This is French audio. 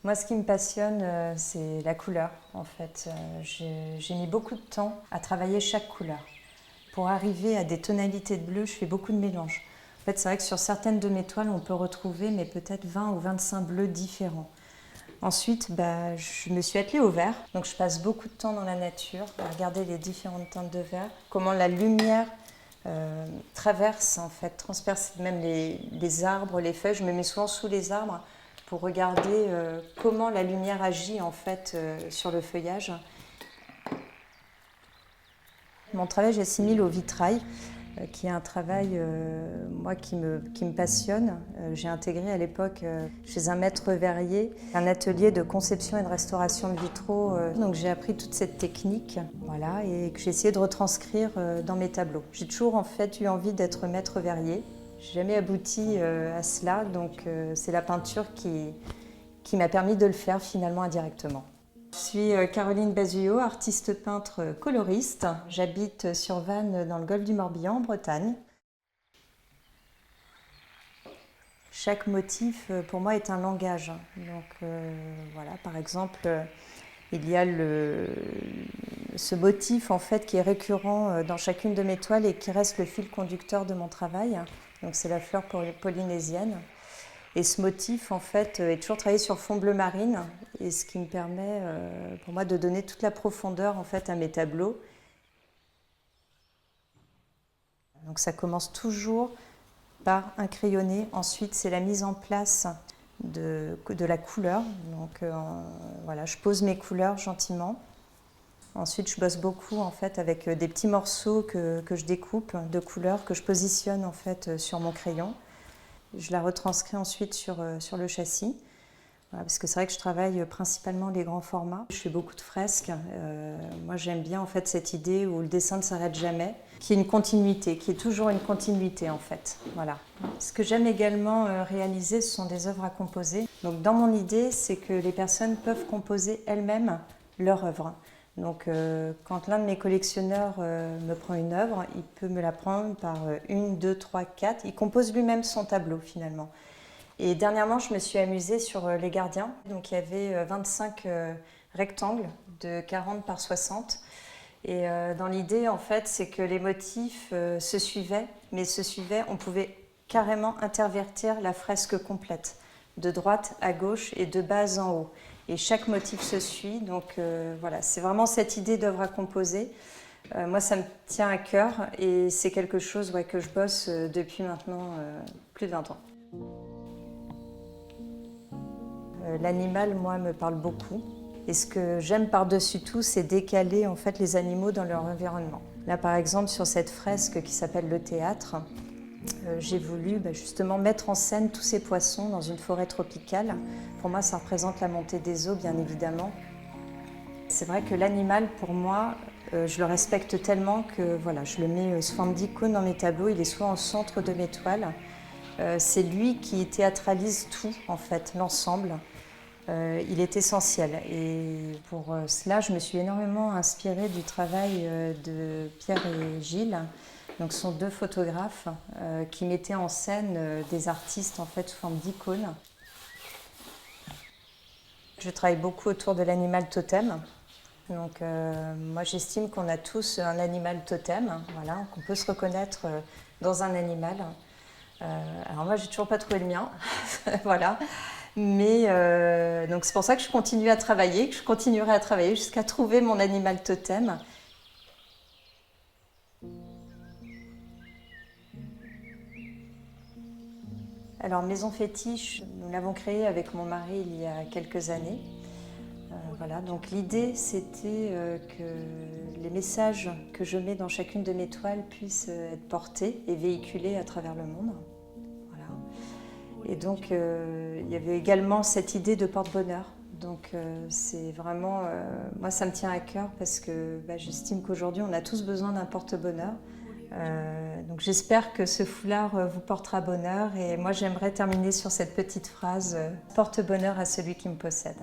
Moi, ce qui me passionne, c'est la couleur, en fait. J'ai mis beaucoup de temps à travailler chaque couleur. Pour arriver à des tonalités de bleu, je fais beaucoup de mélanges. En fait, c'est vrai que sur certaines de mes toiles, on peut retrouver mais peut-être 20 ou 25 bleus différents. Ensuite, je me suis attelée au vert. Donc, je passe beaucoup de temps dans la nature à regarder les différentes teintes de vert, comment la lumière traverse, en fait, transperce même les arbres, les feuilles. Je me mets souvent sous les arbres pour regarder comment la lumière agit en fait sur le feuillage. Mon travail, j'assimile au vitrail, qui est un travail moi, qui me passionne. J'ai intégré à l'époque chez un maître verrier un atelier de conception et de restauration de vitraux. Donc j'ai appris toute cette technique, voilà, et que j'ai essayé de retranscrire dans mes tableaux. J'ai toujours en fait eu envie d'être maître verrier. J'ai jamais abouti à cela, donc c'est la peinture qui m'a permis de le faire finalement indirectement. Je suis Caroline Bazuillot, artiste peintre coloriste. J'habite sur Vannes dans le golfe du Morbihan en Bretagne. Chaque motif pour moi est un langage. Donc voilà, par exemple, il y a ce motif en fait qui est récurrent dans chacune de mes toiles et qui reste le fil conducteur de mon travail. Donc c'est la fleur polynésienne. Et ce motif, en fait, est toujours travaillé sur fond bleu marine, et ce qui me permet, pour moi, de donner toute la profondeur, en fait, à mes tableaux. Donc ça commence toujours par un crayonné. Ensuite, c'est la mise en place de la couleur. Donc voilà, je pose mes couleurs gentiment. Ensuite, je bosse beaucoup, en fait, avec des petits morceaux que je découpe de couleurs, que je positionne, en fait, sur mon crayon. Je la retranscris ensuite sur le châssis, voilà, parce que c'est vrai que je travaille principalement les grands formats. Je fais beaucoup de fresques. Moi, j'aime bien en fait cette idée où le dessin ne s'arrête jamais, qu'il y ait une continuité, qu'il y ait toujours une continuité en fait. Voilà. Ce que j'aime également réaliser, ce sont des œuvres à composer. Donc, dans mon idée, c'est que les personnes peuvent composer elles-mêmes leur œuvre. Donc quand l'un de mes collectionneurs me prend une œuvre, il peut me la prendre par 1, 2, 3, 4. Il compose lui-même son tableau finalement. Et dernièrement, je me suis amusée sur les gardiens. Donc il y avait 25 rectangles de 40 par 60. Et dans l'idée, en fait, c'est que les motifs se suivaient, mais se suivaient, on pouvait carrément intervertir la fresque complète, de droite à gauche et de bas en haut. Et chaque motif se suit, donc voilà, c'est vraiment cette idée d'œuvre à composer. Moi, ça me tient à cœur et c'est quelque chose que je bosse depuis maintenant plus de 20 ans. L'animal, moi, me parle beaucoup. Et ce que j'aime par-dessus tout, c'est décaler en fait les animaux dans leur environnement. Là, par exemple, sur cette fresque qui s'appelle Le Théâtre, j'ai voulu justement mettre en scène tous ces poissons dans une forêt tropicale. Pour moi, ça représente la montée des eaux, bien évidemment. C'est vrai que l'animal, pour moi, je le respecte tellement que voilà, je le mets sous forme d'icône dans mes tableaux. Il est soit au centre de mes toiles. C'est lui qui théâtralise tout, en fait, l'ensemble. Il est essentiel. Et pour cela, je me suis énormément inspirée du travail de Pierre et Gilles. Donc, ce sont deux photographes qui mettaient en scène des artistes en fait sous forme d'icônes. Je travaille beaucoup autour de l'animal totem. Donc, moi, j'estime qu'on a tous un animal totem, voilà, qu'on peut se reconnaître dans un animal. Alors moi, j'ai toujours pas trouvé le mien, voilà. Mais donc c'est pour ça que je continue à travailler, que je continuerai à travailler jusqu'à trouver mon animal totem. Alors Maison Fétiche, nous l'avons créée avec mon mari il y a quelques années. Voilà, donc l'idée c'était que les messages que je mets dans chacune de mes toiles puissent être portés et véhiculés à travers le monde. Voilà. Et donc il y avait également cette idée de porte-bonheur. Donc c'est vraiment, moi ça me tient à cœur parce que j'estime qu'aujourd'hui on a tous besoin d'un porte-bonheur. Donc j'espère que ce foulard vous portera bonheur et moi j'aimerais terminer sur cette petite phrase « Porte bonheur à celui qui me possède ».